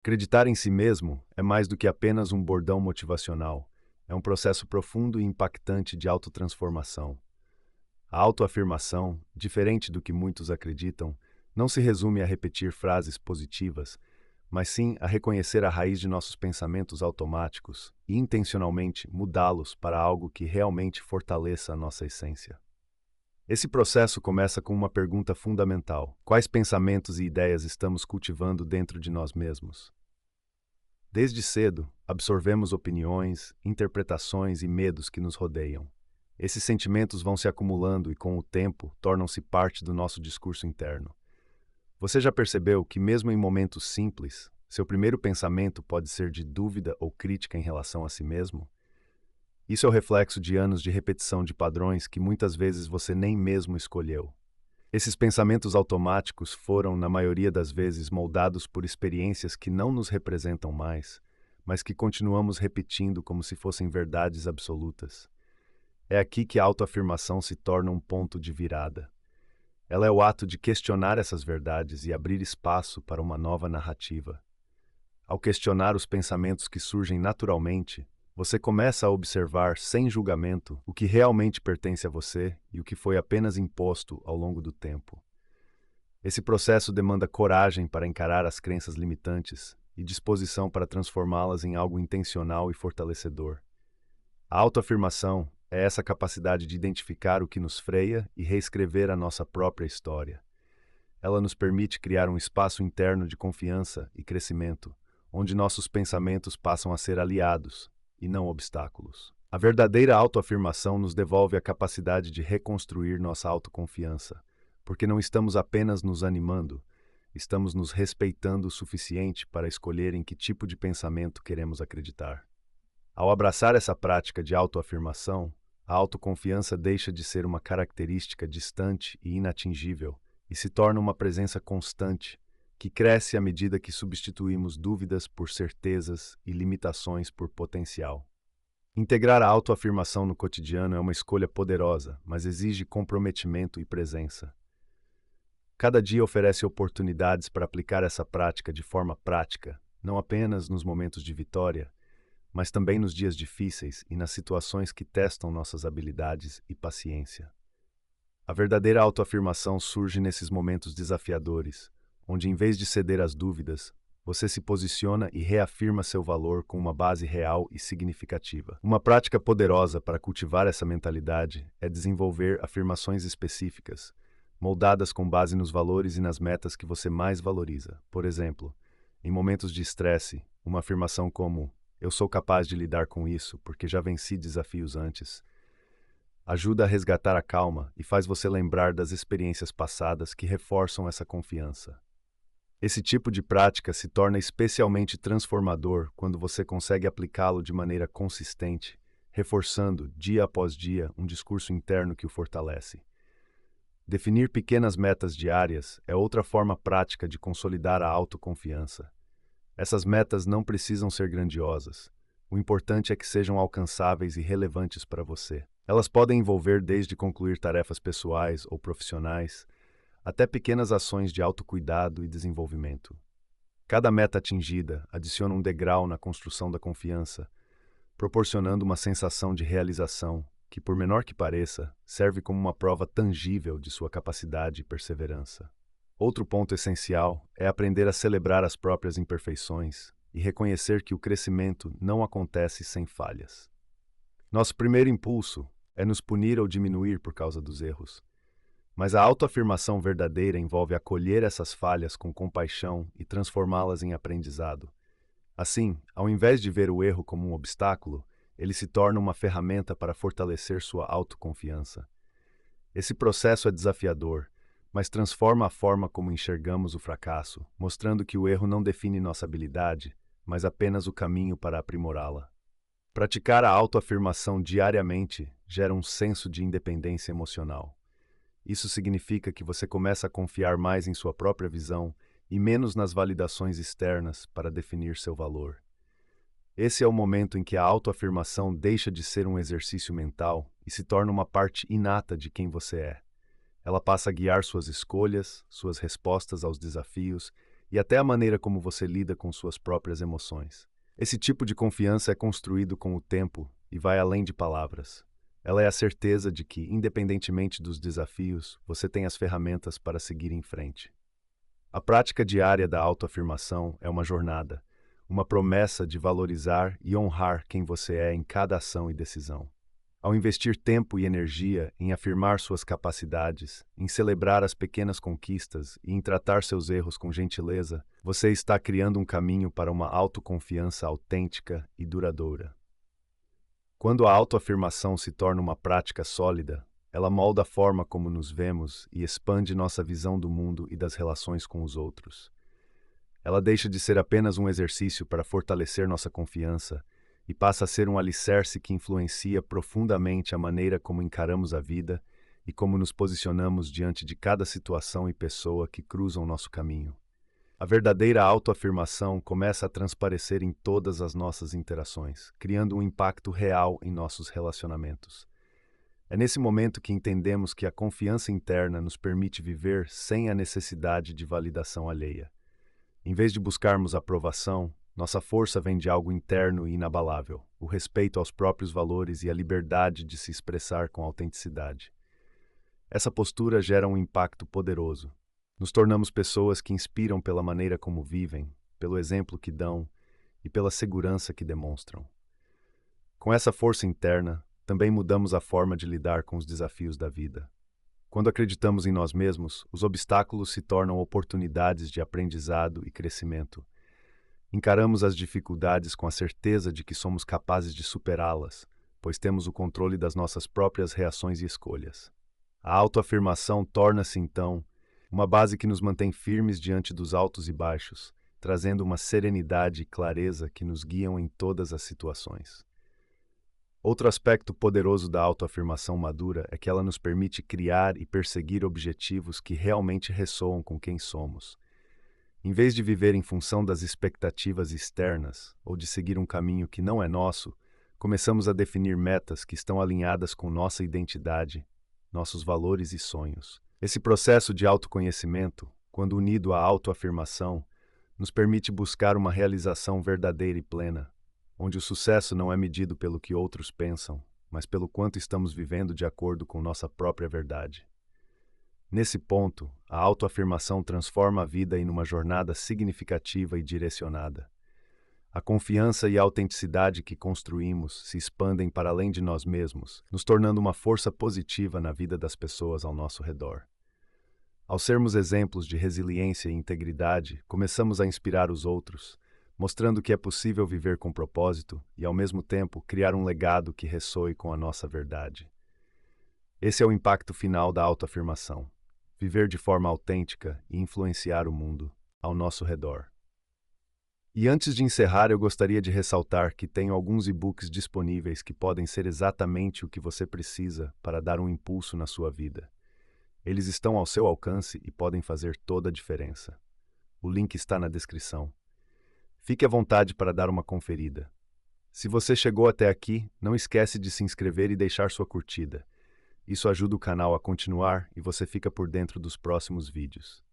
Acreditar em si mesmo é mais do que apenas um bordão motivacional. É um processo profundo e impactante de autotransformação. A autoafirmação, diferente do que muitos acreditam, não se resume a repetir frases positivas, mas sim a reconhecer a raiz de nossos pensamentos automáticos e intencionalmente mudá-los para algo que realmente fortaleça a nossa essência. Esse processo começa com uma pergunta fundamental: quais pensamentos e ideias estamos cultivando dentro de nós mesmos? Desde cedo, absorvemos opiniões, interpretações e medos que nos rodeiam. Esses sentimentos vão se acumulando e, com o tempo, tornam-se parte do nosso discurso interno. Você já percebeu que, mesmo em momentos simples, seu primeiro pensamento pode ser de dúvida ou crítica em relação a si mesmo? Isso é o reflexo de anos de repetição de padrões que muitas vezes você nem mesmo escolheu. Esses pensamentos automáticos foram, na maioria das vezes, moldados por experiências que não nos representam mais, mas que continuamos repetindo como se fossem verdades absolutas. É aqui que a autoafirmação se torna um ponto de virada. Ela é o ato de questionar essas verdades e abrir espaço para uma nova narrativa. Ao questionar os pensamentos que surgem naturalmente, você começa a observar, sem julgamento, o que realmente pertence a você e o que foi apenas imposto ao longo do tempo. Esse processo demanda coragem para encarar as crenças limitantes e disposição para transformá-las em algo intencional e fortalecedor. A autoafirmação é essa capacidade de identificar o que nos freia e reescrever a nossa própria história. Ela nos permite criar um espaço interno de confiança e crescimento, onde nossos pensamentos passam a ser aliados e não obstáculos. A verdadeira autoafirmação nos devolve a capacidade de reconstruir nossa autoconfiança, porque não estamos apenas nos animando, estamos nos respeitando o suficiente para escolher em que tipo de pensamento queremos acreditar. Ao abraçar essa prática de autoafirmação, a autoconfiança deixa de ser uma característica distante e inatingível e se torna uma presença constante, que cresce à medida que substituímos dúvidas por certezas e limitações por potencial. Integrar a autoafirmação no cotidiano é uma escolha poderosa, mas exige comprometimento e presença. Cada dia oferece oportunidades para aplicar essa prática de forma prática, não apenas nos momentos de vitória, mas também nos dias difíceis e nas situações que testam nossas habilidades e paciência. A verdadeira autoafirmação surge nesses momentos desafiadores, onde, em vez de ceder às dúvidas, você se posiciona e reafirma seu valor com uma base real e significativa. Uma prática poderosa para cultivar essa mentalidade é desenvolver afirmações específicas, moldadas com base nos valores e nas metas que você mais valoriza. Por exemplo, em momentos de estresse, uma afirmação como "Eu sou capaz de lidar com isso porque já venci desafios antes" ajuda a resgatar a calma e faz você lembrar das experiências passadas que reforçam essa confiança. Esse tipo de prática se torna especialmente transformador quando você consegue aplicá-lo de maneira consistente, reforçando, dia após dia, um discurso interno que o fortalece. Definir pequenas metas diárias é outra forma prática de consolidar a autoconfiança. Essas metas não precisam ser grandiosas. O importante é que sejam alcançáveis e relevantes para você. Elas podem envolver desde concluir tarefas pessoais ou profissionais, até pequenas ações de autocuidado e desenvolvimento. Cada meta atingida adiciona um degrau na construção da confiança, proporcionando uma sensação de realização que, por menor que pareça, serve como uma prova tangível de sua capacidade e perseverança. Outro ponto essencial é aprender a celebrar as próprias imperfeições e reconhecer que o crescimento não acontece sem falhas. Nosso primeiro impulso é nos punir ou diminuir por causa dos erros, mas a autoafirmação verdadeira envolve acolher essas falhas com compaixão e transformá-las em aprendizado. Assim, ao invés de ver o erro como um obstáculo, ele se torna uma ferramenta para fortalecer sua autoconfiança. Esse processo é desafiador, mas transforma a forma como enxergamos o fracasso, mostrando que o erro não define nossa habilidade, mas apenas o caminho para aprimorá-la. Praticar a autoafirmação diariamente gera um senso de independência emocional. Isso significa que você começa a confiar mais em sua própria visão e menos nas validações externas para definir seu valor. Esse é o momento em que a autoafirmação deixa de ser um exercício mental e se torna uma parte inata de quem você é. Ela passa a guiar suas escolhas, suas respostas aos desafios e até a maneira como você lida com suas próprias emoções. Esse tipo de confiança é construído com o tempo e vai além de palavras. Ela é a certeza de que, independentemente dos desafios, você tem as ferramentas para seguir em frente. A prática diária da autoafirmação é uma jornada, uma promessa de valorizar e honrar quem você é em cada ação e decisão. Ao investir tempo e energia em afirmar suas capacidades, em celebrar as pequenas conquistas e em tratar seus erros com gentileza, você está criando um caminho para uma autoconfiança autêntica e duradoura. Quando a autoafirmação se torna uma prática sólida, ela molda a forma como nos vemos e expande nossa visão do mundo e das relações com os outros. Ela deixa de ser apenas um exercício para fortalecer nossa confiança e passa a ser um alicerce que influencia profundamente a maneira como encaramos a vida e como nos posicionamos diante de cada situação e pessoa que cruzam nosso caminho. A verdadeira autoafirmação começa a transparecer em todas as nossas interações, criando um impacto real em nossos relacionamentos. É nesse momento que entendemos que a confiança interna nos permite viver sem a necessidade de validação alheia. Em vez de buscarmos aprovação, nossa força vem de algo interno e inabalável, o respeito aos próprios valores e a liberdade de se expressar com autenticidade. Essa postura gera um impacto poderoso. Nos tornamos pessoas que inspiram pela maneira como vivem, pelo exemplo que dão e pela segurança que demonstram. Com essa força interna, também mudamos a forma de lidar com os desafios da vida. Quando acreditamos em nós mesmos, os obstáculos se tornam oportunidades de aprendizado e crescimento. Encaramos as dificuldades com a certeza de que somos capazes de superá-las, pois temos o controle das nossas próprias reações e escolhas. A autoafirmação torna-se, então, uma base que nos mantém firmes diante dos altos e baixos, trazendo uma serenidade e clareza que nos guiam em todas as situações. Outro aspecto poderoso da autoafirmação madura é que ela nos permite criar e perseguir objetivos que realmente ressoam com quem somos. Em vez de viver em função das expectativas externas ou de seguir um caminho que não é nosso, começamos a definir metas que estão alinhadas com nossa identidade, nossos valores e sonhos. Esse processo de autoconhecimento, quando unido à autoafirmação, nos permite buscar uma realização verdadeira e plena, onde o sucesso não é medido pelo que outros pensam, mas pelo quanto estamos vivendo de acordo com nossa própria verdade. Nesse ponto, a autoafirmação transforma a vida em uma jornada significativa e direcionada. A confiança e a autenticidade que construímos se expandem para além de nós mesmos, nos tornando uma força positiva na vida das pessoas ao nosso redor. Ao sermos exemplos de resiliência e integridade, começamos a inspirar os outros, mostrando que é possível viver com propósito e, ao mesmo tempo, criar um legado que ressoe com a nossa verdade. Esse é o impacto final da autoafirmação: viver de forma autêntica e influenciar o mundo ao nosso redor. E antes de encerrar, eu gostaria de ressaltar que tenho alguns e-books disponíveis que podem ser exatamente o que você precisa para dar um impulso na sua vida. Eles estão ao seu alcance e podem fazer toda a diferença. O link está na descrição. Fique à vontade para dar uma conferida. Se você chegou até aqui, não esquece de se inscrever e deixar sua curtida. Isso ajuda o canal a continuar e você fica por dentro dos próximos vídeos.